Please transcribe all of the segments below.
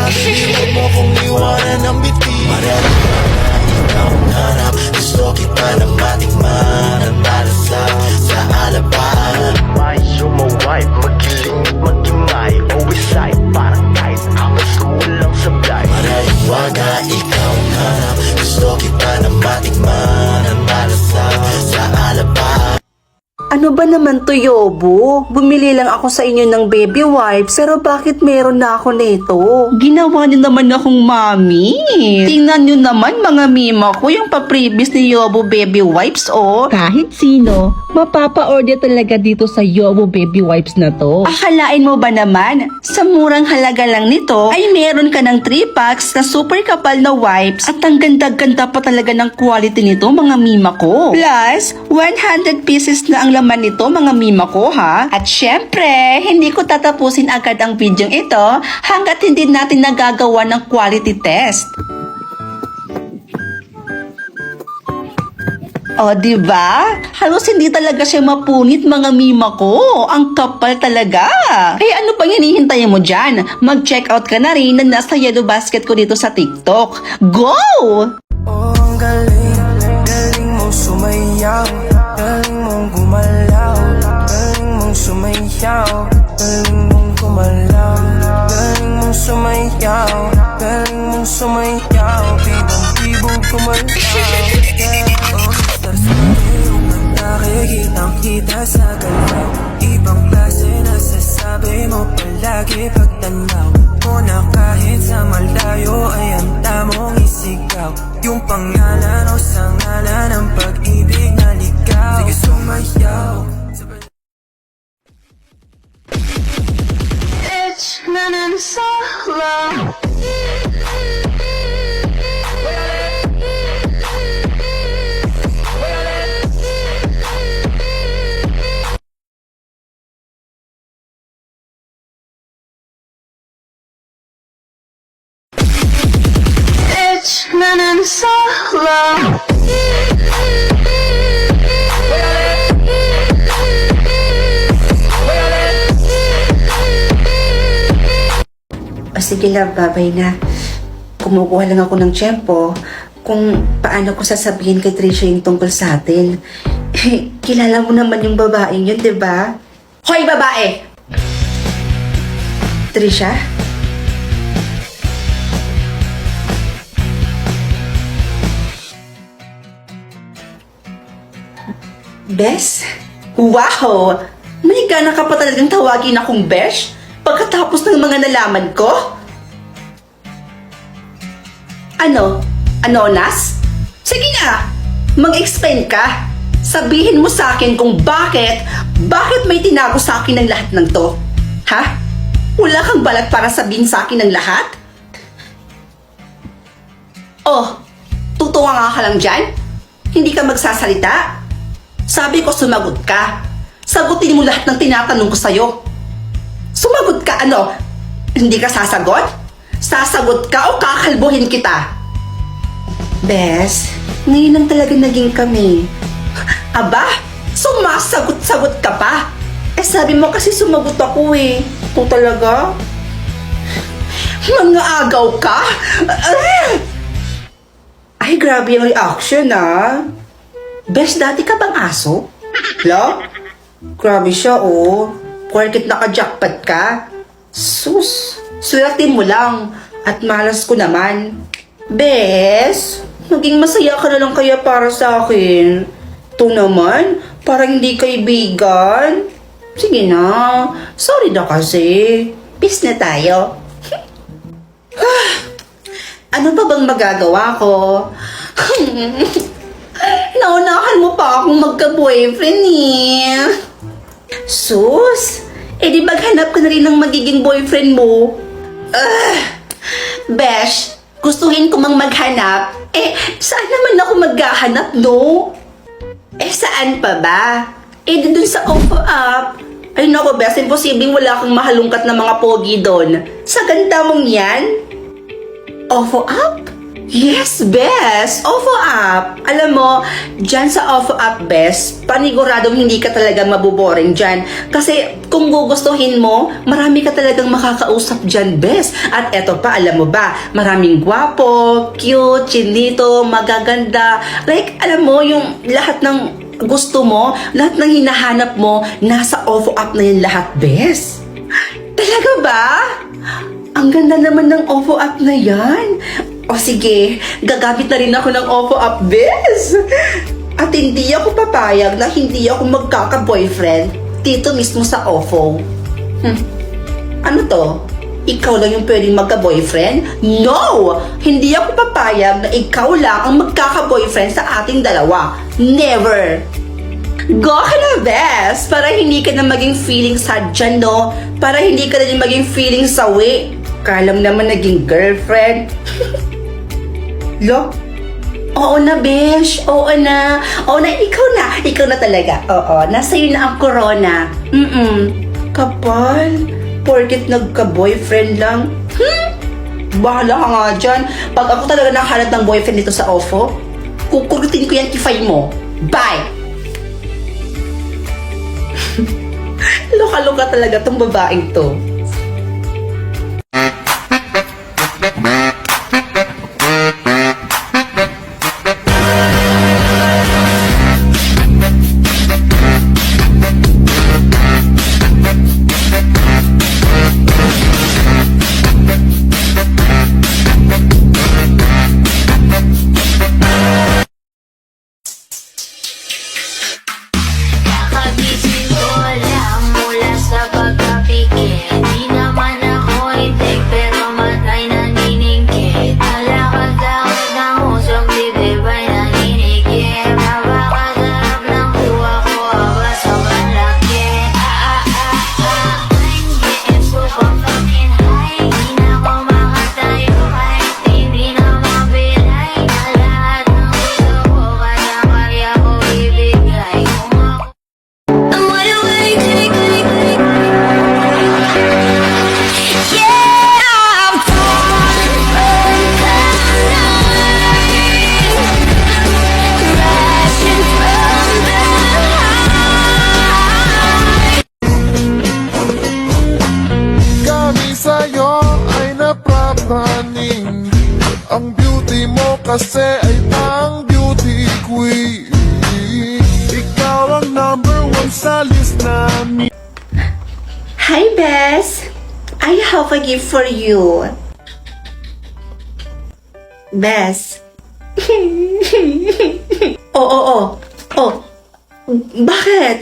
Baby, huwag mo kong iwanan ng biti. Marami pa na ikaw ang hanap. Gusto kita na matikman ang malasap sa alapan. May sumaway, magiling at magimay. Always side, parang kahit amas ko walang sablay. Maraming waga, ikaw ang hanap. Gusto kita na matikman ang malasap sa alapan. Ano ba naman to, Yobo? Bumili lang ako sa inyo ng baby wipes, pero bakit meron na ako nito? Ginawa niyo naman akong mami. Tingnan niyo naman mga mima ko, yung pa-previous ni Yobo baby wipes, oh. Kahit sino, mapapa-order talaga dito sa Yobo Baby Wipes na to. Akalain mo ba naman, sa murang halaga lang nito, ay meron ka ng 3 packs na super kapal na wipes at ang ganda-ganda pa talaga ng quality nito, mga mima ko. Plus, 100 pieces na ang laman nito, mga mima ko, ha? At syempre, hindi ko tatapusin agad ang video ito hanggat hindi natin nagagawa ng quality test. O, diba? Halos hindi talaga siya mapunit, mga mima ko. Ang kapal talaga. Kaya ano pang hinihintayin mo dyan? Mag-check out ka na rin na nasa yellow basket ko dito sa TikTok. Go! Oh, ang galing, galing mong sumayaw, galing mong gumalaw, galing mong sumayaw, galing mong gumalaw, galing mong sumayaw, galing mong sumayaw, bibong-bibong gumalaw. Nakikitang-kita sa galaw, ibang klase na sasabi mo palagi pagtanaw mo na kahit sa malayo ay ang tamong isigaw. Yung pangalan o sangalan ng pag-ibig na ligaw. Sige sumayaw. It's running so low. It's running so low. O sige lang, babay na. Kumukuha lang ako ng tiyempo kung paano ko sasabihin kay Trisha yung tungkol sa atin. Eh, kilala mo naman yung babaeng yun, diba? Hoy, babae! Trisha? Bes? Wow! May gana ka pa talagang tawagin akong Besh? Pagkatapos ng mga nalaman ko? Ano? Ano, Nas? Sige nga! Mag-explain ka! Sabihin mo sa akin kung bakit may tinago sa akin ng lahat ng to? Ha? Wala kang balat para sabihin sa akin ng lahat? Oh, tutuwa nga ka lang dyan? Hindi ka magsasalita? Sabi ko sumagot ka. Sagutin mo lahat ng tinatanong ko sa'yo. Sumagot ka ano? Hindi ka sasagot? Sasagot ka o kakalbuhin kita? Bes, ngayon lang talaga naging kami. Aba, sumasagot-sagot ka pa. Eh sabi mo kasi sumagot ako eh. Ito talaga? Mga agaw ka? Ay, grabe yung reaction ah. Bes, dati ka bang aso? Lo? Grabe siya oh. Porket naka-jackpot ka. Sus, swerte mo lang. At malas ko naman. Bes, maging masaya ka na lang kaya para sa akin. Ito naman, parang hindi kaibigan. Sige na, sorry na kasi. Peace na tayo. Ano pa bang magagawa ko? Naunahan mo pa akong magka-boyfriend eh. Sus, di maghanap ka na rin ng magiging boyfriend mo. Besh, gustuhin ko mang maghanap. Saan naman ako maghahanap, no? Saan pa ba? Dun sa OFO app. Ay nako, Besh, imposibleng wala kang mahalungkat na mga pogi doon. Sa ganda mong yan? OFO app? Yes, Bes! OFO Up! Alam mo, dyan sa OFO Up, Bes, paniguradong hindi ka talagang mabuboring dyan. Kasi kung gugustuhin mo, marami ka talagang makakausap dyan, Bes. At eto pa, alam mo ba, maraming gwapo, cute, chinito, magaganda. Like, alam mo, yung lahat ng gusto mo, lahat ng hinahanap mo, nasa OFO Up na yun lahat, Bes. Talaga ba? Ang ganda naman ng OFO Up na yan. O sige, gagamit na rin ako ng OFO Up, Bes. At hindi ako papayag na hindi ako magkaka-boyfriend dito mismo sa OFO. Ano to? Ikaw lang yung pwedeng magka-boyfriend? No! Hindi ako papayag na ikaw lang ang magkaka-boyfriend sa ating dalawa. Never! Go ka na, Bes! Para hindi ka na maging feeling sad dyan, no? Para hindi ka na din maging feeling sawi. Kalam naman naging girlfriend. Lo? Oo na, Besh. Oo na. Oo na, ikaw na. Ikaw na talaga. Oo, nasa iyo na ang corona. Kapal. Porket nagka-boyfriend lang. Bahala ka nga dyan. Pag ako talaga nakahanap ng boyfriend dito sa OFO, kukulitin ko yan kifay mo. Bye! Loka-loka talaga tong babaeng to. Kagising ko lang mula sa pagkapikit. Di naman ako itik pero matay naniningkit. Alakad-lakad ng usok dibdib ay naninikip. Napakasarap ng kuha ko aba sa malaki. I'm getting super fucking high. Di na ako makatayo kahit hindi na mabilay. Na lahat ng gusto ko kaya ko ibigay. I'm wide awake, yeah, I'm falling from the night, crashing from the high. Kami sa'yo ay napapaning. Ang beauty mo kasi ay pang beauty queen. Ikaw ang number one sa list namin. Hi, Bes! I have a gift for you. Bes. Oh. Bakit?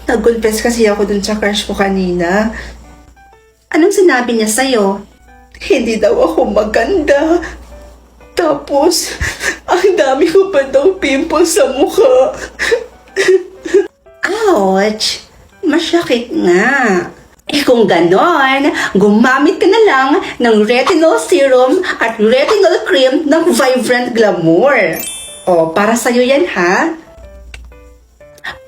Nag-confess kasi ako dun sa crush ko kanina. Anong sinabi niya sa'yo? Hindi daw ako maganda. Tapos, ang dami ko pa daw pimples sa mukha. Ouch! Masyakit nga. Eh kung ganon, gumamit ka na lang ng retinol serum at retinol cream ng Vibrant Glamour. O, para sa'yo yan, ha?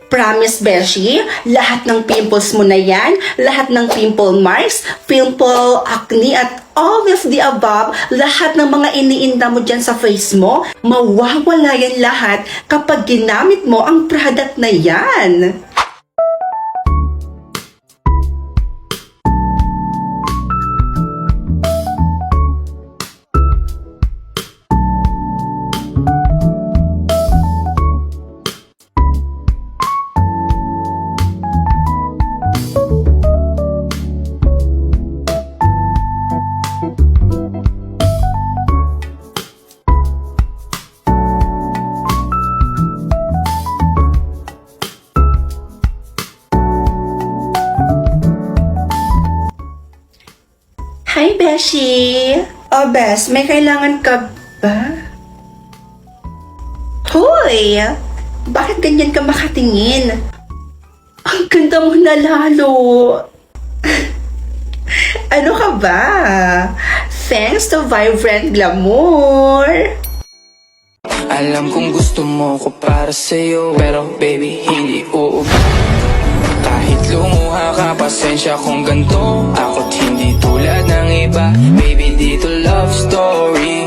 Promise, Beshi, lahat ng pimples mo na yan, lahat ng pimple marks, pimple acne at all of the above, lahat ng mga iniinda mo dyan sa face mo, mawawala yan lahat kapag ginamit mo ang product na yan. Hi, Beshi! Oh, Bes, may kailangan ka ba? Hoy! Bakit ganyan ka makatingin? Ang ganda mo na lalo! Ano ka ba? Thanks to Vibrant Glamour! Alam kong gusto mo ko para sa'yo, pero baby, hindi kahit lumuha ka, pasensya kung ganito. Ako't hindi tulad ng iba. Baby, dito love story.